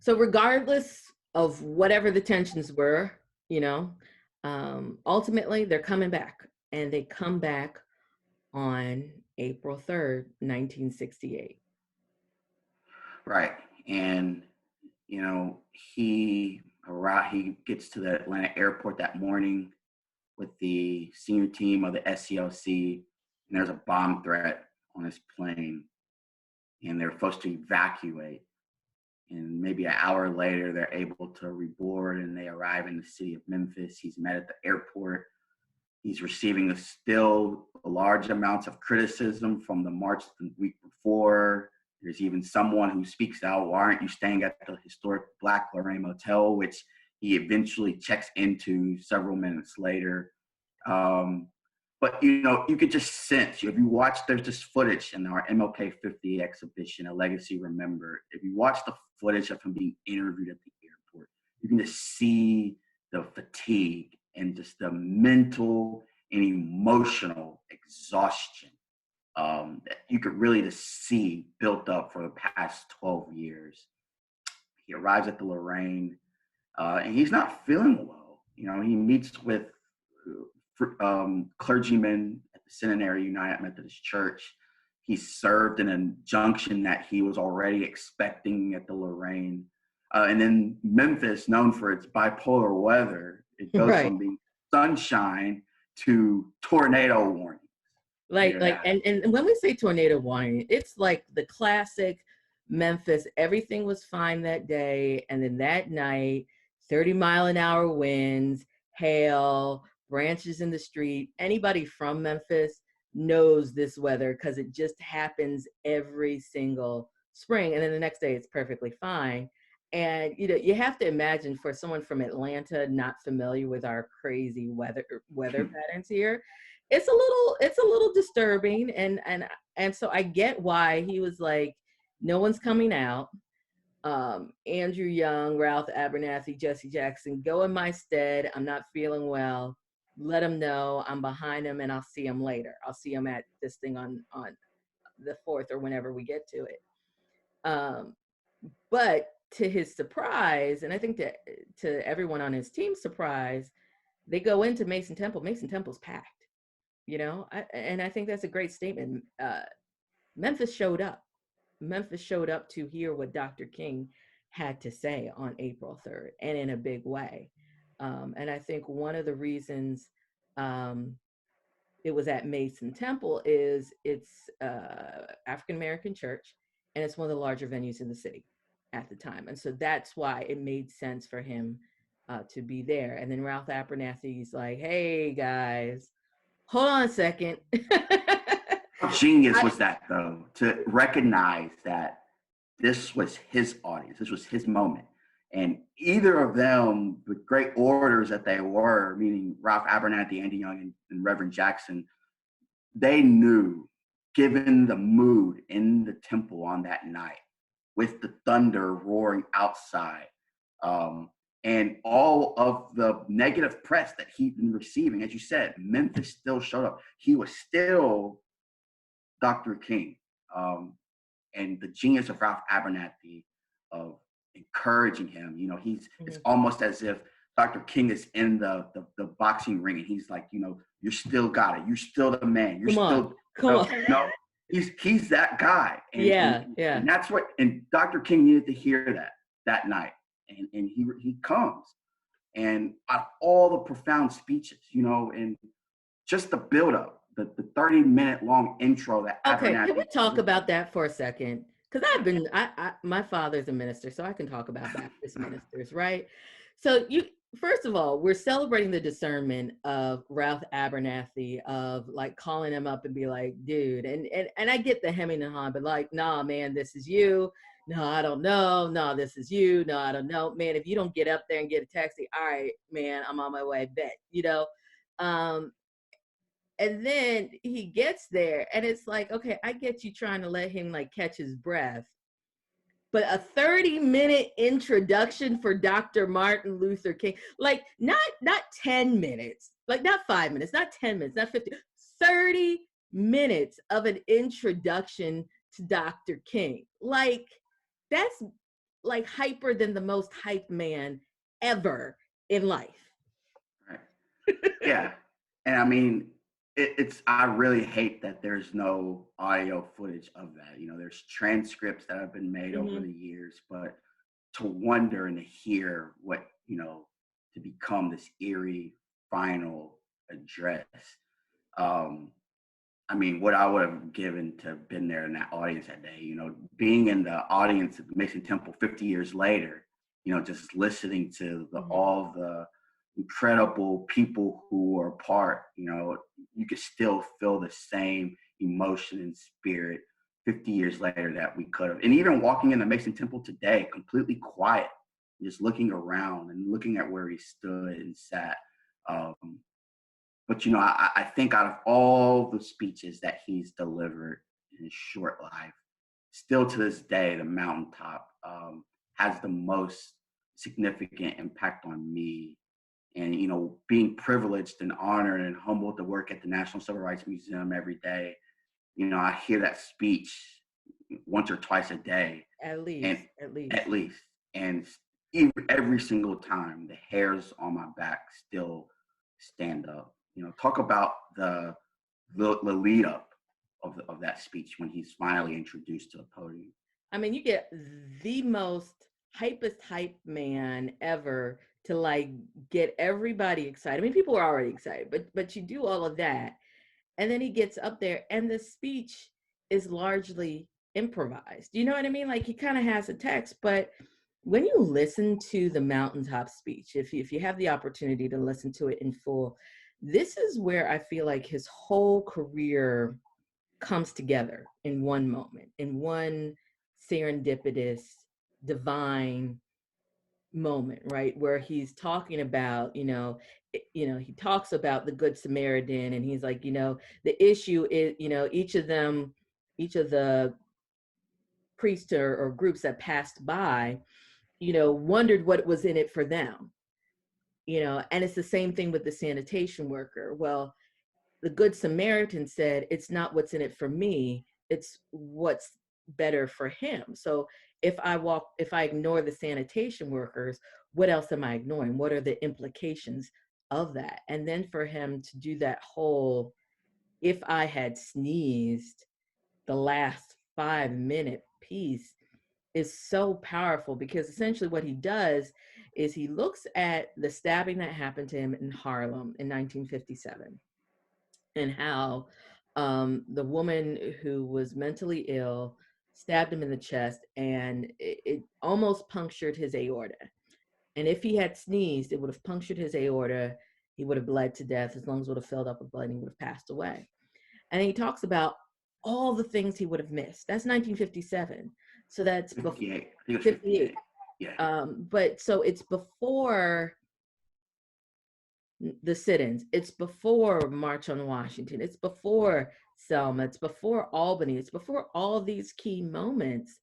So regardless of whatever the tensions were, you know, ultimately they're coming back, and they come back on April 3rd, 1968. Right. And, you know, he gets to the Atlanta airport that morning with the senior team of the SCLC, and there's a bomb threat on his plane, and they're supposed to evacuate. And maybe an hour later, they're able to reboard, and they arrive in the city of Memphis. He's met at the airport. He's receiving still large amounts of criticism from the march the week before. There's even someone who speaks out, why aren't you staying at the historic Black Lorraine Motel, which he eventually checks into several minutes later. But, you know, you could just sense, if you watch, there's this footage in our MLK 50 exhibition, A Legacy Remembered. If you watch the footage of him being interviewed at the airport, you can just see the fatigue and just the mental and emotional exhaustion that you could really just see built up for the past 12 years. He arrives at the Lorraine, and he's not feeling well. You know, he meets with clergymen at the Centenary United Methodist Church. He served an injunction that he was already expecting at the Lorraine. And then Memphis, known for its bipolar weather, it goes from being sunshine to tornado warning. And when we say tornado warning, it's like the classic Memphis, everything was fine that day. And then that night, 30-mile-an-hour winds, hail, branches in the street. Anybody from Memphis knows this weather because it just happens every single spring. And then the next day it's perfectly fine. And, you know, you have to imagine, for someone from Atlanta not familiar with our crazy weather patterns here, it's a little disturbing. And so I get why he was like, no one's coming out. Andrew Young, Ralph Abernathy, Jesse Jackson, go in my stead. I'm not feeling well. Let him know I'm behind him, and I'll see him later. I'll see him at this thing on the 4th or whenever we get to it. But to his surprise, and I think that to everyone on his team's surprise, they go into Mason Temple. Mason Temple's packed, you know, and I think that's a great statement. Memphis showed up. Memphis showed up to hear what Dr. King had to say on April 3rd, and in a big way. And I think one of the reasons it was at Mason Temple is it's African-American church, and it's one of the larger venues in the city at the time. And so that's why it made sense for him to be there. And then Ralph Abernathy's like, hey guys, hold on a second. How genius was that, though, to recognize that this was his audience, this was his moment. And either of them, with great orators that they were, meaning Ralph Abernathy, Andy Young, and Reverend Jackson, they knew, given the mood in the temple on that night, with the thunder roaring outside, and all of the negative press that he'd been receiving, as you said, Memphis still showed up. He was still Dr. King, and the genius of Ralph Abernathy of encouraging him. You know, it's almost as if Dr. King is in the boxing ring, and he's like, you know, you still got it. You're still the man. Come on. No, he's that guy. And, and that's what. And Dr. King needed to hear that night, and he comes, and all the profound speeches, you know, and just the build up. The 30-minute long intro that Abernathy. Can we talk about that for a second? Because my father's a minister, so I can talk about Baptist ministers, right? So first of all, we're celebrating the discernment of Ralph Abernathy, of like calling him up and be like, dude, and I get the hemming and hawing, but like, nah, man, this is you. No, I don't know. No, this is you. No, I don't know. Man, if you don't get up there and get a taxi, all right, man, I'm on my way, bet, you know? And then he gets there, and it's like, okay, I get you trying to let him like catch his breath, but a 30-minute introduction for Dr. Martin Luther King, like not 10 minutes, like not 5 minutes, not 10 minutes, not 50, 30 minutes of an introduction to Dr. King. Like, that's like hyper than the most hype man ever in life. Right. Yeah. And I mean, I really hate that there's no audio footage of that. You know, there's transcripts that have been made over the years, but to wonder and to hear what, you know, to become this eerie final address. Um, I mean, what I would have given to have been there in that audience that day, you know, being in the audience at the Mason Temple 50 years later, you know, just listening to all the incredible people who were part, you know, you could still feel the same emotion and spirit 50 years later that we could have. And even walking in the Mason Temple today, completely quiet, just looking around and looking at where he stood and sat. But you know, I think out of all the speeches that he's delivered in his short life, still to this day, the Mountaintop has the most significant impact on me. And you know, being privileged and honored and humbled to work at the National Civil Rights Museum every day, you know, I hear that speech once or twice a day, At and least, at least. at least, and every single time, the hairs on my back still stand up. You know, talk about the lead up of that speech when he's finally introduced to the podium. I mean, you get the most hypest hype man ever to like get everybody excited. I mean, people were already excited, but you do all of that, and then he gets up there, and the speech is largely improvised. You know what I mean? Like he kind of has a text, but when you listen to the Mountaintop speech, if you have the opportunity to listen to it in full, this is where I feel like his whole career comes together in one moment, in one serendipitous, divine moment, right? Where he's talking about, he talks about the Good Samaritan, and he's like, the issue is, each of the priests or groups that passed by, wondered what was in it for them, and it's the same thing with the sanitation worker. Well, the Good Samaritan said, it's not what's in it for me, it's what's better for him. So if I ignore the sanitation workers, what else am I ignoring? What are the implications of that? And then for him to do that whole, if I had sneezed, the last 5-minute piece is so powerful, because essentially what he does is he looks at the stabbing that happened to him in Harlem in 1957, and how the woman who was mentally ill stabbed him in the chest, and it almost punctured his aorta. And if he had sneezed, it would have punctured his aorta. He would have bled to death. His lungs would have filled up with blood, and he would have passed away. And he talks about all the things he would have missed. That's 1957. So that's 58. I think it was 58. Yeah. But so it's before the sit-ins, it's before March on Washington, it's before Selma, it's before Albany, it's before all these key moments.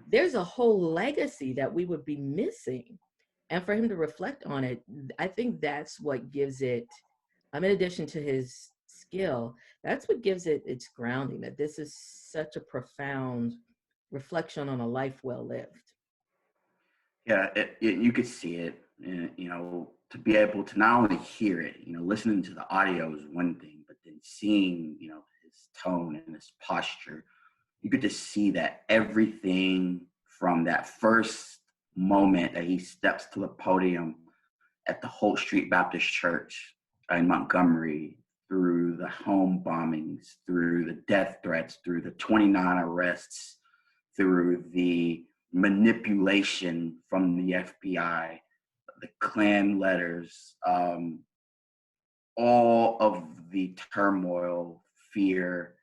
There's a whole legacy that we would be missing. And for him to reflect on it, I think that's what gives it, in addition to his skill, that's what gives it its grounding, that this is such a profound reflection on a life well lived. Yeah, you could see it, and you know, to be able to not only hear it, you know, listening to the audio is one thing, but then seeing, you know, his tone and his posture, you could just see that everything from that first moment that he steps to the podium at the Holt Street Baptist Church in Montgomery, through the home bombings, through the death threats, through the 29 arrests, through the manipulation from the FBI, the Klan letters, all of the turmoil, fear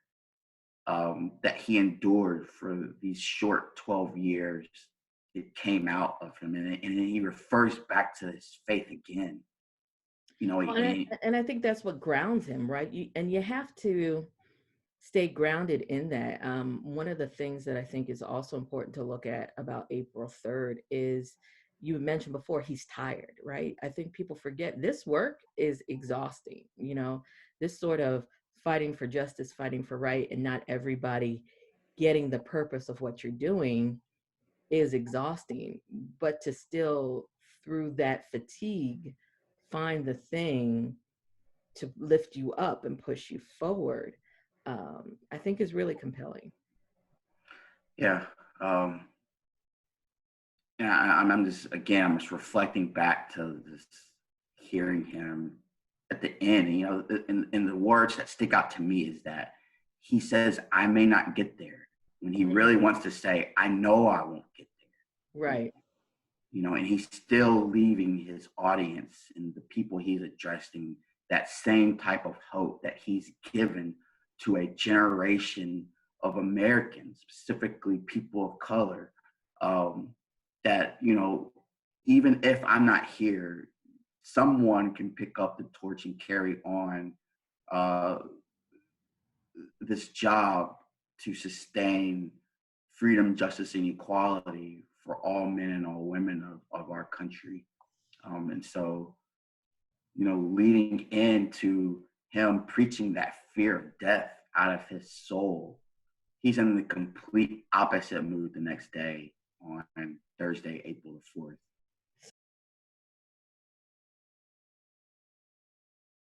that he endured for these short 12 years, it came out of him. And then he refers back to his faith again. You know, Well, and I think that's what grounds him, right? You have to stay grounded in that. One of the things that I think is also important to look at about April 3rd is, you mentioned before, he's tired, right? I think people forget this work is exhausting, this sort of fighting for justice, fighting for right, and not everybody getting the purpose of what you're doing. is exhausting, but to still, through that fatigue, find the thing to lift you up and push you forward, I think is really compelling. Yeah. And I'm just, again, I'm just reflecting back to this, hearing him at the end. You know, and the words that stick out to me is that he says, "I may not get there," when he really wants to say, "I know I won't get there." Right. You know, and he's still leaving his audience and the people he's addressing that same type of hope that he's given to a generation of Americans, specifically people of color, that, you know, even if I'm not here, someone can pick up the torch and carry on uh, this job to sustain freedom, justice, and equality for all men and all women of our country. And so, you know, leading into him preaching that fear of death out of his soul, he's in the complete opposite mood the next day on Thursday, April the 4th.